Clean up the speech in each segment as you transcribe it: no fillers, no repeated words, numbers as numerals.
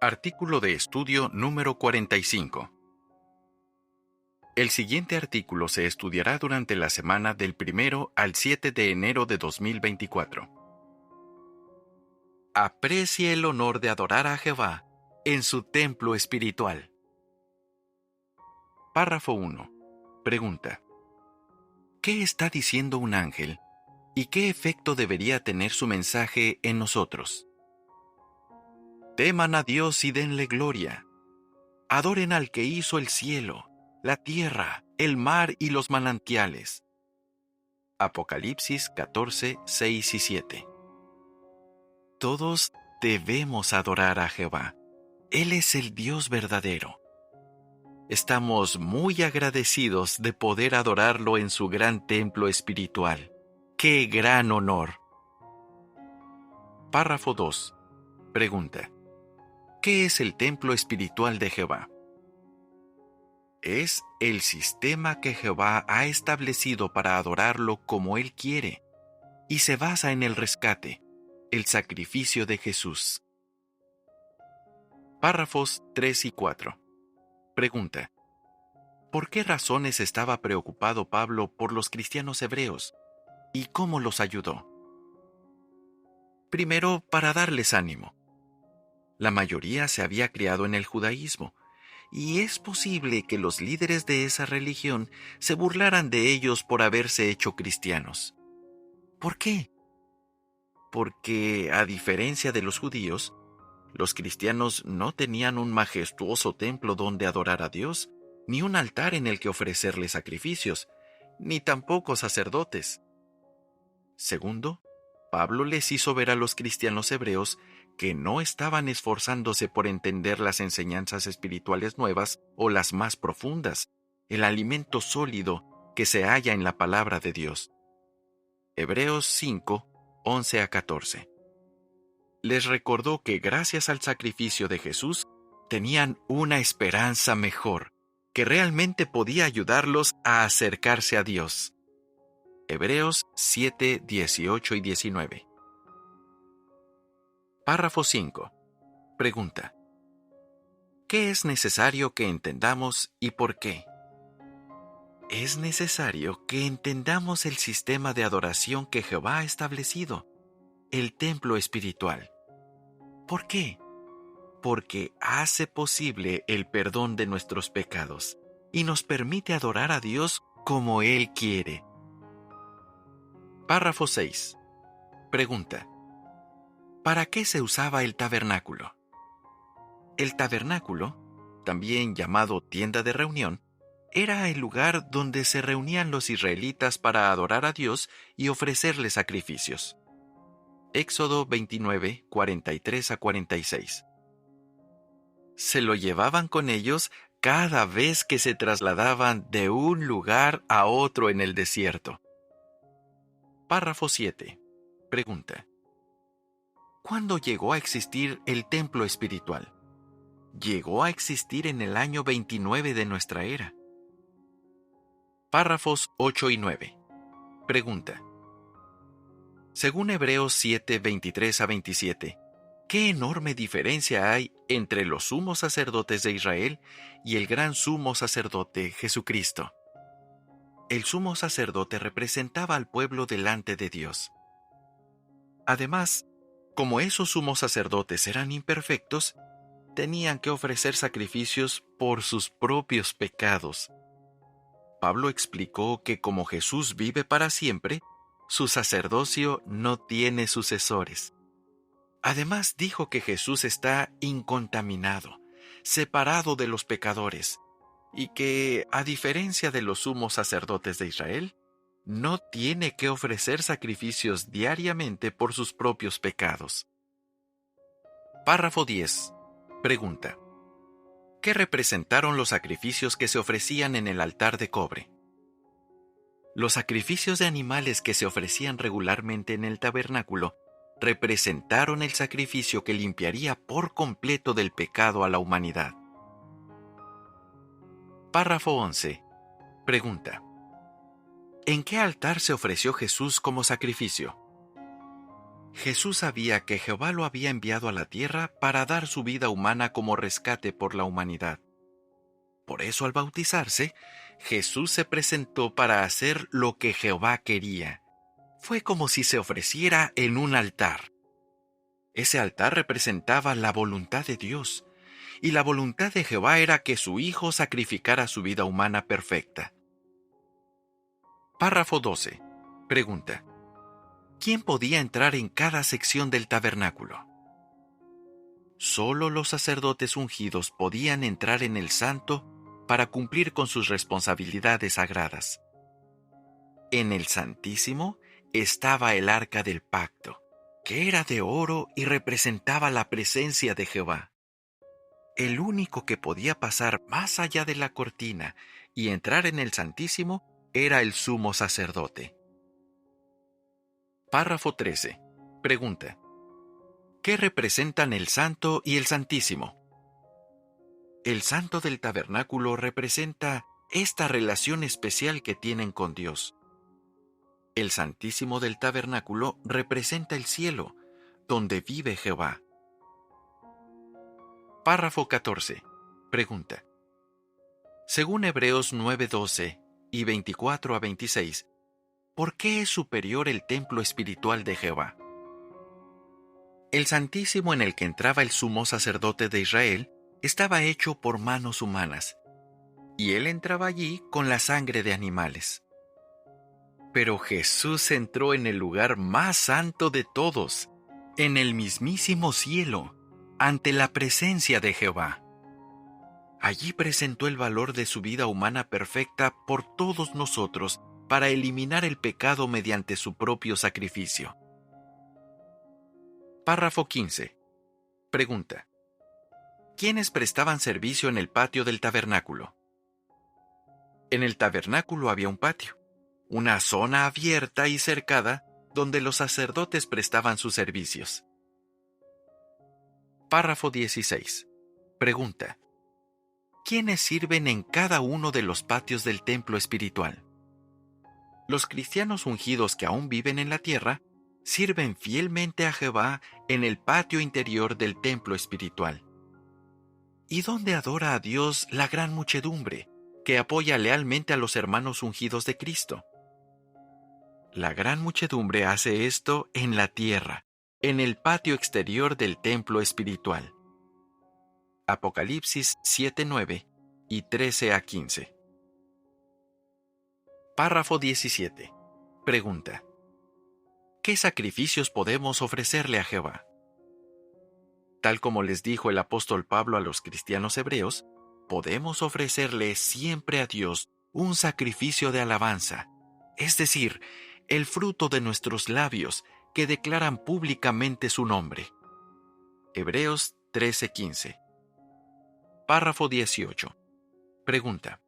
Artículo de estudio número 45. El siguiente artículo se estudiará durante la semana del 1 al 7 de enero de 2024. Aprecie el honor de adorar a Jehová en su templo espiritual. Párrafo 1. Pregunta: ¿qué está diciendo un ángel y qué efecto debería tener su mensaje en nosotros? Teman a Dios y denle gloria. Adoren al que hizo el cielo, la tierra, el mar y los manantiales. Apocalipsis 14, 6 y 7. Todos debemos adorar a Jehová. Él es el Dios verdadero. Estamos muy agradecidos de poder adorarlo en su gran templo espiritual. ¡Qué gran honor! Párrafo 2. Pregunta: ¿qué es el templo espiritual de Jehová? Es el sistema que Jehová ha establecido para adorarlo como Él quiere, y se basa en el rescate, el sacrificio de Jesús. Párrafos 3 y 4. Pregunta: ¿por qué razones estaba preocupado Pablo por los cristianos hebreos? ¿Y cómo los ayudó? Primero, para darles ánimo. La mayoría se había criado en el judaísmo, y es posible que los líderes de esa religión se burlaran de ellos por haberse hecho cristianos. ¿Por qué? Porque, a diferencia de los judíos, los cristianos no tenían un majestuoso templo donde adorar a Dios, ni un altar en el que ofrecerle sacrificios, ni tampoco sacerdotes. Segundo, Pablo les hizo ver a los cristianos hebreos que no estaban esforzándose por entender las enseñanzas espirituales nuevas o las más profundas, el alimento sólido que se halla en la palabra de Dios. Hebreos 5, 11 a 14. Les recordó que gracias al sacrificio de Jesús, tenían una esperanza mejor, que realmente podía ayudarlos a acercarse a Dios. Hebreos 7, 18 y 19. Párrafo 5. Pregunta: ¿qué es necesario que entendamos y por qué? Es necesario que entendamos el sistema de adoración que Jehová ha establecido, el templo espiritual. ¿Por qué? Porque hace posible el perdón de nuestros pecados y nos permite adorar a Dios como Él quiere. Párrafo 6. Pregunta: ¿para qué se usaba el tabernáculo? El tabernáculo, también llamado tienda de reunión, era el lugar donde se reunían los israelitas para adorar a Dios y ofrecerle sacrificios. Éxodo 29, 43 a 46. Se lo llevaban con ellos cada vez que se trasladaban de un lugar a otro en el desierto. Párrafo 7. Pregunta: ¿cuándo llegó a existir el templo espiritual? Llegó a existir en el año 29 de nuestra era. Párrafos 8 y 9. Pregunta: según Hebreos 7, 23 a 27, ¿qué enorme diferencia hay entre los sumos sacerdotes de Israel y el gran sumo sacerdote Jesucristo? El sumo sacerdote representaba al pueblo delante de Dios. Además, como esos sumos sacerdotes eran imperfectos, tenían que ofrecer sacrificios por sus propios pecados. Pablo explicó que como Jesús vive para siempre, su sacerdocio no tiene sucesores. Además dijo que Jesús está incontaminado, separado de los pecadores, y que, a diferencia de los sumos sacerdotes de Israel, no tiene que ofrecer sacrificios diariamente por sus propios pecados. Párrafo 10. Pregunta: ¿qué representaron los sacrificios que se ofrecían en el altar de cobre? Los sacrificios de animales que se ofrecían regularmente en el tabernáculo representaron el sacrificio que limpiaría por completo del pecado a la humanidad. Párrafo 11. Pregunta: ¿en qué altar se ofreció Jesús como sacrificio? Jesús sabía que Jehová lo había enviado a la tierra para dar su vida humana como rescate por la humanidad. Por eso, al bautizarse, Jesús se presentó para hacer lo que Jehová quería. Fue como si se ofreciera en un altar. Ese altar representaba la voluntad de Dios, y la voluntad de Jehová era que su Hijo sacrificara su vida humana perfecta. Párrafo 12. Pregunta: ¿quién podía entrar en cada sección del tabernáculo? Solo los sacerdotes ungidos podían entrar en el santo para cumplir con sus responsabilidades sagradas. En el Santísimo estaba el arca del pacto, que era de oro y representaba la presencia de Jehová. El único que podía pasar más allá de la cortina y entrar en el Santísimo era el sumo sacerdote. Párrafo 13. Pregunta: ¿qué representan el Santo y el Santísimo? El Santo del Tabernáculo representa esta relación especial que tienen con Dios. El Santísimo del Tabernáculo representa el cielo, donde vive Jehová. Párrafo 14. Pregunta: según Hebreos 9:12 y 24 a 26, ¿por qué es superior el templo espiritual de Jehová? El Santísimo en el que entraba el sumo sacerdote de Israel estaba hecho por manos humanas, y él entraba allí con la sangre de animales. Pero Jesús entró en el lugar más santo de todos, en el mismísimo cielo, ante la presencia de Jehová. Allí presentó el valor de su vida humana perfecta por todos nosotros para eliminar el pecado mediante su propio sacrificio. Párrafo 15. Pregunta: ¿quiénes prestaban servicio en el patio del tabernáculo? En el tabernáculo había un patio, una zona abierta y cercada donde los sacerdotes prestaban sus servicios. Párrafo 16. Pregunta: ¿quiénes sirven en cada uno de los patios del templo espiritual? Los cristianos ungidos que aún viven en la tierra sirven fielmente a Jehová en el patio interior del templo espiritual. ¿Y dónde adora a Dios la gran muchedumbre que apoya lealmente a los hermanos ungidos de Cristo? La gran muchedumbre hace esto en la tierra, en el patio exterior del templo espiritual. Apocalipsis 7:9 y 13-15. Párrafo 17. Pregunta: ¿qué sacrificios podemos ofrecerle a Jehová? Tal como les dijo el apóstol Pablo a los cristianos hebreos, podemos ofrecerle siempre a Dios un sacrificio de alabanza, es decir, el fruto de nuestros labios que declaran públicamente su nombre. Hebreos 13:15. Párrafo 18. Pregunta: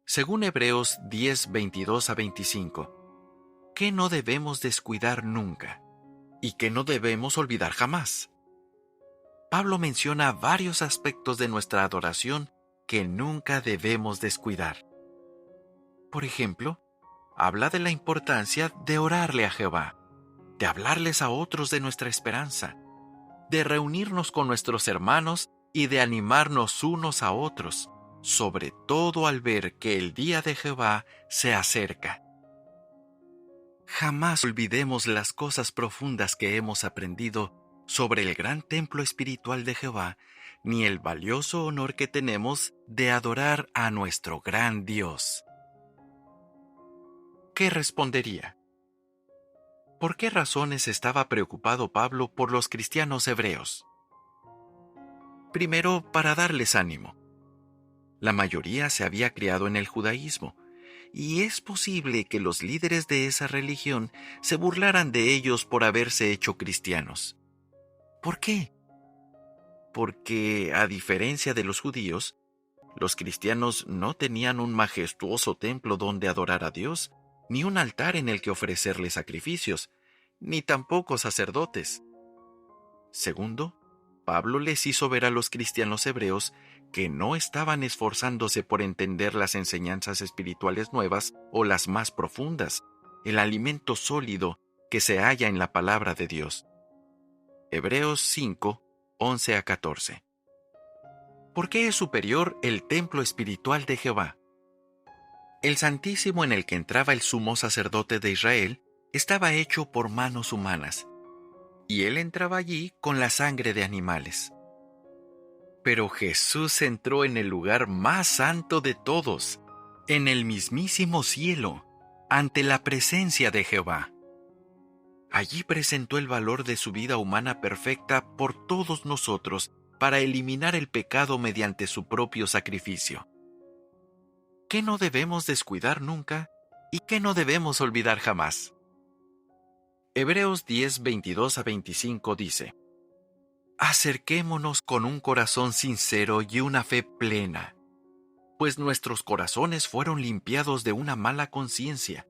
según Hebreos 10:22-25, ¿qué no debemos descuidar nunca y qué no debemos olvidar jamás? Pablo menciona varios aspectos de nuestra adoración que nunca debemos descuidar. Por ejemplo, habla de la importancia de orarle a Jehová, de hablarles a otros de nuestra esperanza, de reunirnos con nuestros hermanos y de animarnos unos a otros, sobre todo al ver que el día de Jehová se acerca. Jamás olvidemos las cosas profundas que hemos aprendido sobre el gran templo espiritual de Jehová, ni el valioso honor que tenemos de adorar a nuestro gran Dios. ¿Qué respondería? ¿Por qué razones estaba preocupado Pablo por los cristianos hebreos? Primero, para darles ánimo. La mayoría se había criado en el judaísmo, y es posible que los líderes de esa religión se burlaran de ellos por haberse hecho cristianos. ¿Por qué? Porque, a diferencia de los judíos, los cristianos no tenían un majestuoso templo donde adorar a Dios, ni un altar en el que ofrecerle sacrificios, ni tampoco sacerdotes. Segundo, Pablo les hizo ver a los cristianos hebreos que no estaban esforzándose por entender las enseñanzas espirituales nuevas o las más profundas, el alimento sólido que se halla en la palabra de Dios. Hebreos 5, 11 a 14. ¿Por qué es superior el templo espiritual de Jehová? El Santísimo en el que entraba el sumo sacerdote de Israel estaba hecho por manos humanas, y él entraba allí con la sangre de animales. Pero Jesús entró en el lugar más santo de todos, en el mismísimo cielo, ante la presencia de Jehová. Allí presentó el valor de su vida humana perfecta por todos nosotros para eliminar el pecado mediante su propio sacrificio. ¿Qué no debemos descuidar nunca y qué no debemos olvidar jamás? Hebreos 10, 22 a 25 dice: Acerquémonos con un corazón sincero y una fe plena, pues nuestros corazones fueron limpiados de una mala conciencia,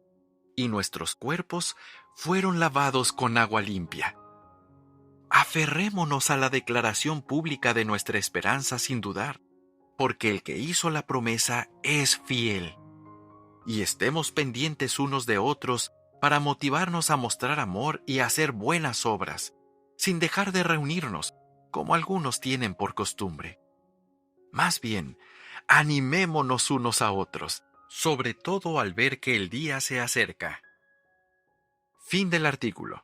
y nuestros cuerpos fueron lavados con agua limpia. Aferrémonos a la declaración pública de nuestra esperanza sin dudar, porque el que hizo la promesa es fiel. Y estemos pendientes unos de otros para motivarnos a mostrar amor y a hacer buenas obras, sin dejar de reunirnos, como algunos tienen por costumbre. Más bien, animémonos unos a otros, sobre todo al ver que el día se acerca. Fin del artículo.